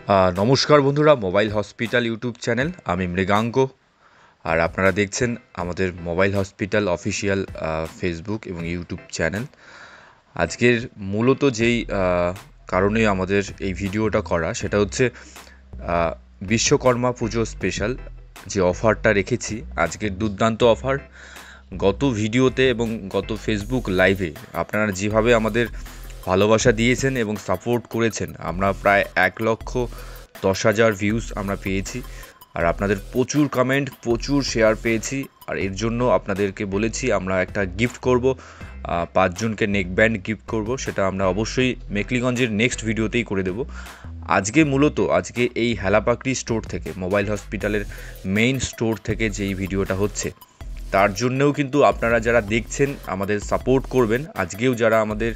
নমস্কার বন্ধুরা, mobile hospital YouTube channel. আমি মৃগাঙ্ক, আর আপনারা দেখছেন আমাদের মোবাইল হসপিটাল অফিসিয়াল ফেসবুক এবং ইউটিউব চ্যানেল। আজকের মূলত যেই কারণে আমাদের এই ভিডিওটা করা, সেটা হচ্ছে বিশ্বকর্মা পুজো স্পেশাল যে অফারটা রেখেছি, আজকের দুর্দান্ত অফার। গত ভিডিওতে এবং গত ফেসবুক লাইভে আপনারা যেভাবে আমাদের ভালোবাসা দিয়েছেন এবং সাপোর্ট করেছেন, আমরা প্রায় 1,10,000 ভিউজ আমরা পেয়েছি। আর আপনাদের প্রচুর কমেন্ট, প্রচুর শেয়ার পেয়েছি। আর এর জন্য আপনাদেরকে বলেছি আমরা একটা গিফট করব, 5 জনকে নেক ব্যান্ড গিফট করব। সেটা আমরা অবশ্যই মেকলিগঞ্জের নেক্সট ভিডিওতেই করে দেব। আজকে এই হেলাপাকড়ি স্টোর থেকে, মোবাইল হসপিটালের মেইন স্টোর থেকে যেই ভিডিওটা হচ্ছে, তার জন্যও কিন্তু আপনারা যারা দেখছেন আমাদের সাপোর্ট করবেন। আজকেও যারা আমাদের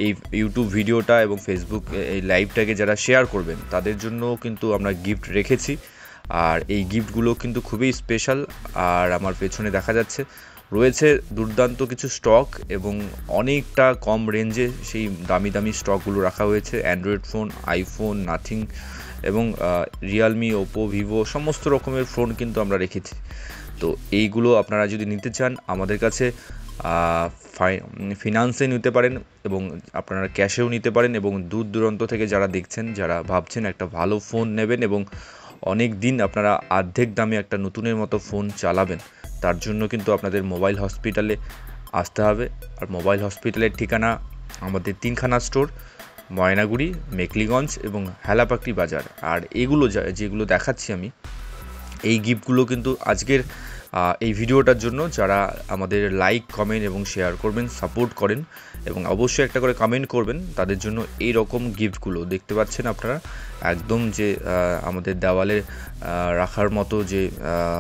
এই ইউটিউব ভিডিওটা এবং ফেসবুক এই লাইভটাকে যারা শেয়ার করবেন, তাদের জন্যও কিন্তু আমরা গিফট রেখেছি। আর এই গিফটগুলো কিন্তু খুবই স্পেশাল। আর আমার পেছনে দেখা যাচ্ছে রয়েছে দুর্দান্ত কিছু স্টক, এবং অনেকটা কম রেঞ্জে সেই দামি দামি স্টকগুলো রাখা হয়েছে। অ্যান্ড্রয়েড ফোন, আইফোন, নাথিং এবং রিয়েলমি, ওপো, ভিভো সমস্ত রকমের ফোন কিন্তু আমরা রেখেছি। তো এইগুলো আপনারা যদি নিতে চান, আমাদের কাছে ফিনান্সে নিতে পারেন এবং আপনারা ক্যাশেও নিতে পারেন। এবং দূর দূরান্ত থেকে যারা দেখছেন, যারা ভাবছেন একটা ভালো ফোন নেবেন এবং অনেক দিন আপনারা অর্ধেক দামে একটা নতুনের মতো ফোন চালাবেন, তার জন্য কিন্তু আপনাদের মোবাইল হসপিটালে আসতে হবে। আর মোবাইল হসপিটালের ঠিকানা আমাদের 3খানা স্টোর, ময়নাগুড়ি, মেকলিগঞ্জ এবং হেলাপাকড়ি বাজার। আর এগুলো যেগুলো দেখাচ্ছি আমি, এই গিফটগুলো কিন্তু আজকের এই ভিডিওটার জন্য যারা আমাদের লাইক, কমেন্ট এবং শেয়ার করবেন, সাপোর্ট করেন এবং অবশ্যই একটা করে কমেন্ট করবেন, তাদের জন্য এই রকম গিফটগুলো দেখতে পাচ্ছেন আপনারা। একদম যে আমাদের দেওয়ালে রাখার মতো যে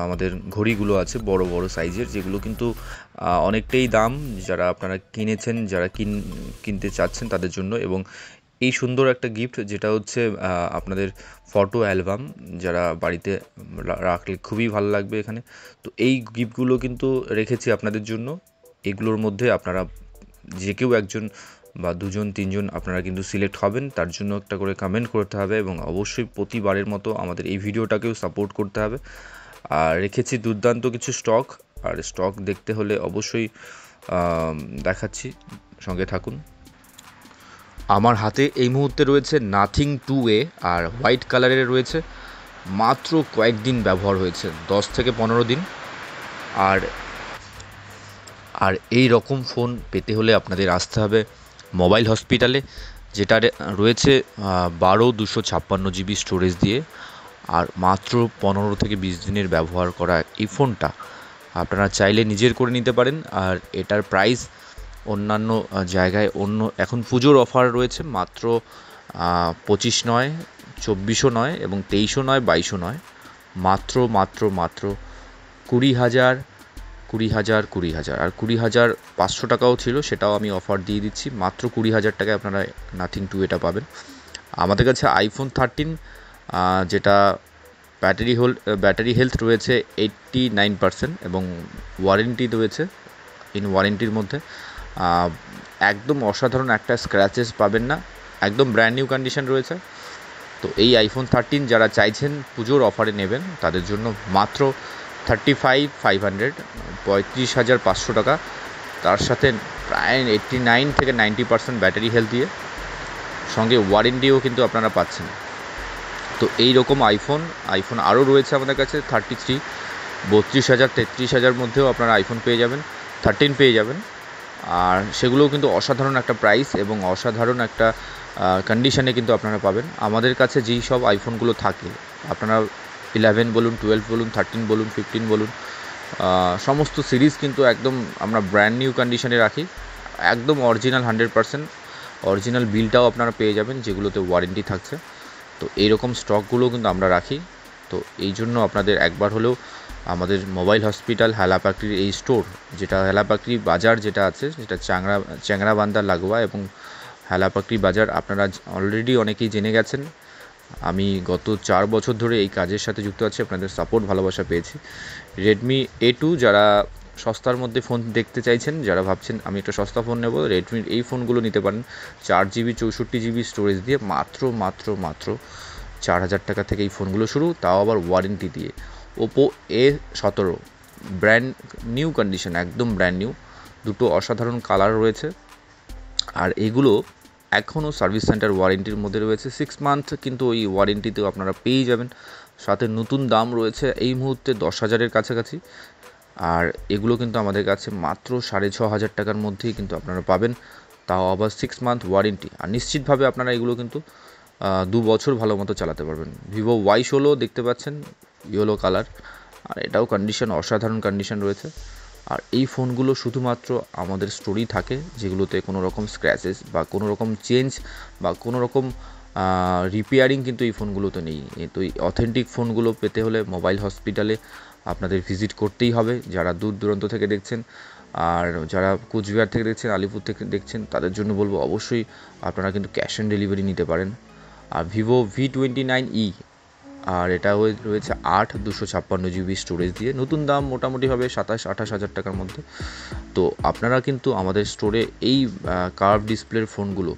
আমাদের ঘড়িগুলো আছে বড় বড় সাইজের, যেগুলো কিন্তু অনেকটাই দাম, যারা আপনারা কিনেছেন, যারা কিনতে চাচ্ছেন তাদের জন্য। এবং এই সুন্দর একটা গিফট, যেটা হচ্ছে আপনাদের ফটো অ্যালবাম, যারা বাড়িতে রাখলে খুবই ভালো লাগবে এখানে। তো এই গিফটগুলো কিন্তু রেখেছি আপনাদের জন্য। এগুলোর মধ্যে আপনারা যে কেউ একজন বা 2-3জন আপনারা কিন্তু সিলেক্ট হবেন। তার জন্য একটা করে কমেন্ট করতে হবে এবং অবশ্যই প্রতিবারের মতো আমাদের এই ভিডিওটাকেও সাপোর্ট করতে হবে। আর রেখেছি দুর্দান্ত কিছু স্টক। আর স্টক দেখতে হলে অবশ্যই দেখাচ্ছি, সঙ্গে থাকুন। আমার হাতে এই মুহূর্তে রয়েছে নাথিং 2A, আর হোয়াইট কালারের রয়েছে। মাত্র কয়েকদিন ব্যবহার হয়েছে, 10 থেকে 15 দিন। আর এই রকম ফোন পেতে হলে আপনাদের আসতে হবে মোবাইল হসপিটালে, যেটা রয়েছে 12/256 GB স্টোরেজ দিয়ে। আর মাত্র 15 থেকে 20 দিনের ব্যবহার করা এই ফোনটা আপনারা চাইলে নিজের করে নিতে পারেন। আর এটার প্রাইস অন্যান্য জায়গায় এখন পুজোর অফার রয়েছে, মাত্র 25 নয়, 2400 নয় এবং 2300 নয়, 2200 নয়, মাত্র 20,000 আর 20,500 টাকাও ছিল, সেটাও আমি অফার দিয়ে দিচ্ছি। মাত্র 20,000 টাকায় আপনারা নাথিং 2A পাবেন। আমাদের কাছে আইফোন 13, যেটা ব্যাটারি হেলথ রয়েছে 89% এবং ওয়ারেন্টি রয়েছে। ওয়ারেন্টির মধ্যে একদম অসাধারণ একটা স্ক্র্যাচেস পাবেন না, একদম ব্র্যান্ড নিউ কন্ডিশন রয়েছে। তো এই আইফোন 13 যারা চাইছেন পুজোর অফারে নেবেন, তাদের জন্য মাত্র 35,500, 35,500 টাকা। তার সাথে প্রায় 89 থেকে 90% ব্যাটারি হেলথ দিয়ে, সঙ্গে ওয়ারেন্টিও কিন্তু আপনারা পাচ্ছেন। তো এই রকম আইফোন আরও রয়েছে আমাদের কাছে 33, 32,000, 33,000 মধ্যেও আপনারা আইফোন পেয়ে যাবেন, 13 পেয়ে যাবেন। আর সেগুলোও কিন্তু অসাধারণ একটা প্রাইস এবং অসাধারণ একটা কন্ডিশনে কিন্তু আপনারা পাবেন। আমাদের কাছে যেই সব আইফোনগুলো থাকে, আপনারা 11 বলুন, 12 বলুন, 13 বলুন, 15 বলুন, সমস্ত সিরিজ কিন্তু একদম আমরা ব্র্যান্ড নিউ কন্ডিশনে রাখি, একদম অরিজিনাল 100% অরিজিনাল বিলটাও আপনারা পেয়ে যাবেন, যেগুলোতে ওয়ারেন্টি থাকছে। তো এইরকম স্টকগুলো কিন্তু আমরা রাখি। তো এই জন্য আপনাদের একবার হলেও আমাদের মোবাইল হসপিটাল হেলাপাকড়ির এই স্টোর, যেটা হেলাপাকড়ি বাজার যেটা আছে, যেটা চ্যাংড়াবান্ধা লাগোয়া এবং হেলাপাকড়ি বাজার, আপনারা অলরেডি অনেকেই জেনে গেছেন। আমি গত 4 বছর ধরে এই কাজের সাথে যুক্ত আছি, আপনাদের সাপোর্ট, ভালোবাসা পেয়েছি। রেডমি A2 যারা সস্তার মধ্যে ফোন দেখতে চাইছেন, যারা ভাবছেন আমি একটা সস্তা ফোন নেব, রেডমির এই ফোনগুলো নিতে পারেন। 4 GB 64 GB স্টোরেজ দিয়ে মাত্র 4000 টাকা থেকে এই ফোনগুলো শুরু, তাও আবার ওয়ারেন্টি দিয়ে। Oppo A17 brand new condition, একদম ব্র্যান্ড নিউ, দুটো অসাধারণ কালার রয়েছে। আর এগুলো এখনও সার্ভিস সেন্টার ওয়ারেন্টির মধ্যে রয়েছে, 6 মান্থ কিন্তু ওই ওয়ারেন্টিতেও আপনারা পেয়ে যাবেন। সাথে নতুন দাম রয়েছে এই মুহূর্তে 10,000-এর কাছাকাছি। আর এগুলো কিন্তু আমাদের কাছে মাত্র 6,500 টাকার মধ্যেই কিন্তু আপনারা পাবেন, তাও আবার 6 মান্থ ওয়ারেন্টি। আর নিশ্চিতভাবে আপনারা এগুলো কিন্তু 2 বছর ভালো মতো চালাতে পারবেন। ভিভো Y16 দেখতে পাচ্ছেন, ইয়েলো কালার, আর এটাও কন্ডিশন অসাধারণ কন্ডিশন রয়েছে। আর এই ফোনগুলো শুধুমাত্র আমাদের স্টোরেই থাকে, যেগুলোতে কোনো রকম স্ক্র্যাচেস বা কোনো রকম চেঞ্জ বা কোনো রকম রিপেয়ারিং কিন্তু এই ফোনগুলোতে নেই। তো এই অথেন্টিক ফোনগুলো পেতে হলে মোবাইল হসপিটালে আপনাদের ভিজিট করতেই হবে, যারা দূর দূরান্ত থেকে দেখছেন। আর যারা কোচবিহার থেকে দেখছেন, আলিপুর থেকে দেখছেন, তাদের জন্য বলবো অবশ্যই আপনারা কিন্তু ক্যাশ অন ডেলিভারি নিতে পারেন। আর ভিভো V29e, আর এটা রয়েছে 8/256 GB স্টোরেজ দিয়ে, নতুন দাম মোটামুটিভাবে 27-28 হাজার টাকার মধ্যে। তো আপনারা কিন্তু আমাদের স্টোরে এই কার্ভ ডিসপ্লের ফোনগুলো,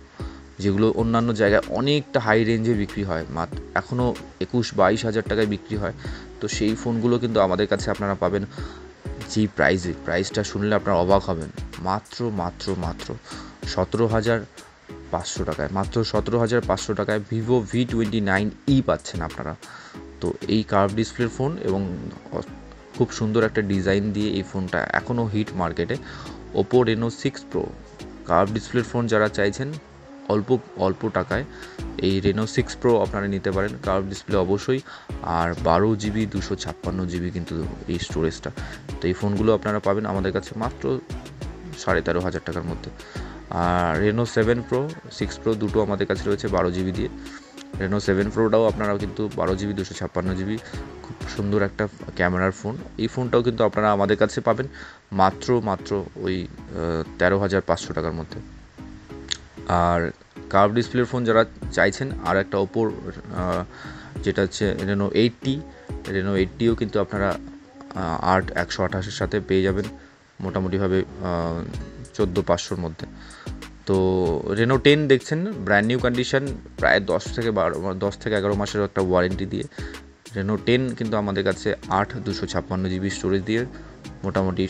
যেগুলো অন্যান্য জায়গায় অনেকটা হাই রেঞ্জে বিক্রি হয়, মাত্র এখনও 21-22 হাজার টাকায় বিক্রি হয়, তো সেই ফোনগুলো কিন্তু আমাদের কাছে আপনারা পাবেন যেই প্রাইসটা শুনলে আপনারা অবাক হবেন, মাত্র 17,500 টাকায়, মাত্র 17,500 টাকায় ভিভো V29e পাচ্ছেন আপনারা। তো এই কার্ভ ডিসপ্লের ফোন এবং খুব সুন্দর একটা ডিজাইন দিয়ে এই ফোনটা এখনও হিট মার্কেটে। ওপো Reno 6 Pro কার্ভ ডিসপ্লের ফোন যারা চাইছেন অল্প টাকায়, এই Reno 6 Pro আপনারা নিতে পারেন, কার্ভ ডিসপ্লে অবশ্যই। আর 12 GB 256 GB কিন্তু এই স্টোরেজটা। তো এই ফোনগুলো আপনারা পাবেন আমাদের কাছে মাত্র 13,500 টাকার মধ্যে। আর Reno 7 Pro 6 Pro দুটো আমাদের কাছে রয়েছে 12 GB দিয়ে। Reno 7 Proটাও আপনারা কিন্তু 12 GB 256 GB, খুব সুন্দর একটা ক্যামেরার ফোন। এই ফোনটাও কিন্তু আপনারা আমাদের কাছে পাবেন মাত্র ওই 13,500 টাকার মধ্যে। আর কার্ভ ডিসপ্লের ফোন যারা চাইছেন, আর একটা ওপোর যেটা হচ্ছে Reno 80ও কিন্তু আপনারা 128-এর সাথে পেয়ে যাবেন মোটামুটিভাবে 14,500-র মধ্যে। তো Reno 10 দেখছেন, ব্র্যান্ড নিউ কন্ডিশন, প্রায় 10 থেকে 11 মাসের একটা ওয়ারেন্টি দিয়ে Reno 10 কিন্তু আমাদের কাছে 8/256 GB স্টোরেজ দিয়ে মোটামুটি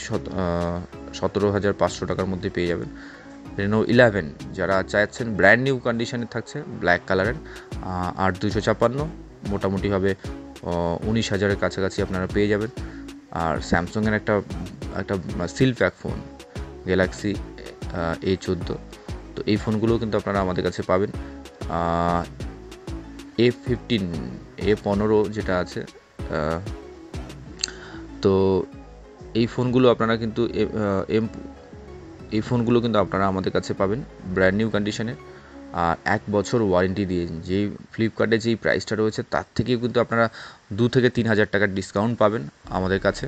17,500 টাকার মধ্যে পেয়ে যাবেন। Reno 11 যারা চাইছেন, ব্র্যান্ড নিউ কন্ডিশনে থাকছে, ব্ল্যাক কালারের, 8/256 মোটামুটি হবে 19,000-এর কাছাকাছি আপনারা পেয়ে যাবেন। আর স্যামসাংয়ের একটা seal pack phone Galaxy A14, তো এই ফোনগুলোও কিন্তু আপনারা আমাদের কাছে পাবেন। A15 যেটা আছে, তো এই ফোনগুলো আপনারা কিন্তু আপনারা আমাদের কাছে পাবেন ব্র্যান্ড নিউ কন্ডিশনে, আর 1 বছর ওয়ারেন্টি দিয়ে। যেই ফ্লিপকার্টে যেই প্রাইসটা রয়েছে তার থেকেও কিন্তু আপনারা 2 থেকে 3 হাজার টাকার ডিসকাউন্ট পাবেন আমাদের কাছে।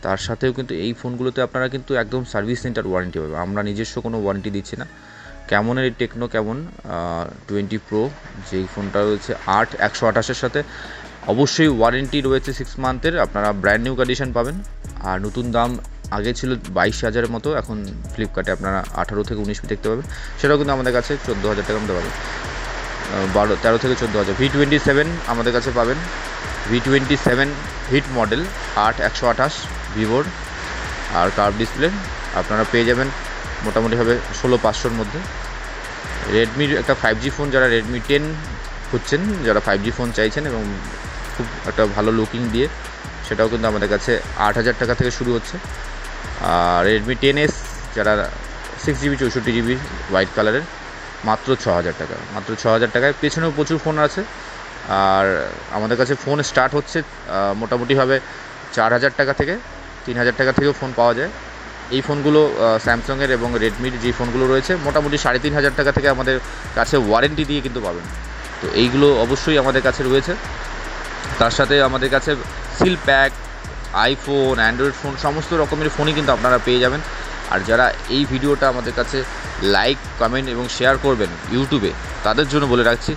তার সাথেও কিন্তু এই ফোনগুলোতে আপনারা কিন্তু একদম সার্ভিস সেন্টার ওয়ারেন্টি পাবেন, আমরা নিজস্ব কোনো ওয়ারেন্টি দিচ্ছি না। ক্যামনের এই টেকনো ক্যামন 20 Pro যেই ফোনটা রয়েছে 128-এর সাথে, অবশ্যই ওয়ারেন্টি রয়েছে 6 মান্থের, আপনারা ব্র্যান্ড নিউ কন্ডিশন পাবেন। আর নতুন দাম আগে ছিল 22,000-এর মতো, এখন ফ্লিপকার্টে আপনারা 18 থেকে 19 দেখতে পাবেন, সেটাও কিন্তু আমাদের কাছে 14,000 টাকার মধ্যে পাবেন, 13 থেকে 14,000। V27 আমাদের কাছে পাবেন, V27 হিট মডেল 8/128 ভিভোর, আর কার্ভ ডিসপ্লে আপনারা পেয়ে যাবেন মোটামুটিভাবে 16,500-র মধ্যে। রেডমির একটা 5G ফোন, যারা Redmi 10 খুঁজছেন, যারা 5G ফোন চাইছেন এবং খুব একটা ভালো লুকিং দিয়ে, সেটাও কিন্তু আমাদের কাছে 8,000 টাকা থেকে শুরু হচ্ছে। আর Redmi 10S যারা 6GB 64GB হোয়াইট কালারের, মাত্র 6,000 টাকা, মাত্র 6,000 টাকায়। পেছনেও প্রচুর ফোন আছে। আর আমাদের কাছে ফোন স্টার্ট হচ্ছে মোটামুটিভাবে 4,000 টাকা থেকে, 3,000 টাকা থেকেও ফোন পাওয়া যায়। এই ফোনগুলো স্যামসাংয়ের এবং রেডমির যে ফোনগুলো রয়েছে মোটামুটি 3,500 টাকা থেকে আমাদের কাছে ওয়ারেন্টি দিয়ে কিন্তু পাবেন। তো এইগুলো অবশ্যই আমাদের কাছে রয়েছে। তার সাথে আমাদের কাছে seal pack, iPhone, Android phone, সমস্ত রকমের ফোনই কিন্তু আপনারা পেয়ে যাবেন। আর যারা এই ভিডিওটা আমাদের কাছে লাইক, কমেন্ট এবং শেয়ার করবেন ইউটিউবে, তাদের জন্য বলে রাখছি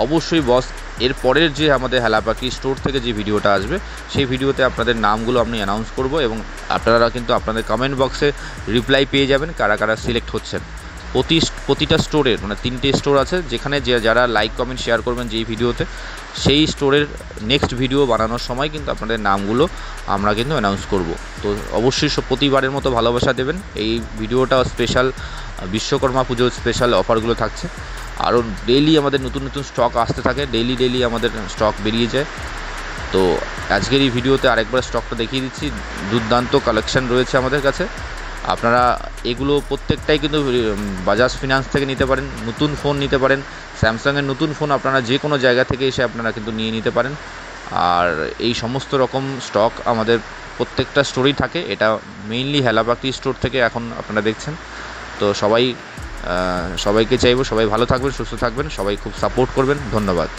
অবশ্যই বস এর পরের যে আমাদের হেলাপাখি স্টোর থেকে যে ভিডিওটা আসবে, সেই ভিডিওতে আপনাদের নামগুলো আমি অ্যানাউন্স করব এবং আপনারা কিন্তু আপনাদের কমেন্ট বক্সে রিপ্লাই পেয়ে যাবেন কারা কারা সিলেক্ট হচ্ছেন। প্রতিটা স্টোরের মানে 3টে স্টোর আছে, যেখানে যারা লাইক কমেন্ট শেয়ার করবেন যেই ভিডিওতে, সেই স্টোরের নেক্সট ভিডিও বানানোর সময় কিন্তু আপনাদের নামগুলো আমরা কিন্তু অ্যানাউন্স করব। তো অবশ্যই প্রতিবারের মতো ভালোবাসা দেবেন। এই ভিডিওটা স্পেশাল বিশ্বকর্মা পুজোর স্পেশাল অফারগুলো থাকছে। আরও ডেইলি আমাদের নতুন নতুন স্টক আসতে থাকে, ডেইলি আমাদের স্টক বেরিয়ে যায়। তো আজকের এই ভিডিওতে আরেকবার স্টকটা দেখিয়ে দিচ্ছি। দুর্দান্ত কালেকশন রয়েছে আমাদের কাছে। আপনারা এগুলো প্রত্যেকটাই কিন্তু বাজাজ ফিনান্স থেকে নিতে পারেন, নতুন ফোন নিতে পারেন, স্যামসাংয়ের নতুন ফোন আপনারা যে কোনো জায়গা থেকে এসে আপনারা কিন্তু নিয়ে নিতে পারেন। আর এই সমস্ত রকম স্টক আমাদের প্রত্যেকটা স্টোরেই থাকে। এটা মেইনলি হেলাপাকি স্টোর থেকে এখন আপনারা দেখছেন। তো সবাইকে চাইবো সবাই ভালো থাকবেন, সুস্থ থাকবেন, সবাই খুব সাপোর্ট করবেন। ধন্যবাদ।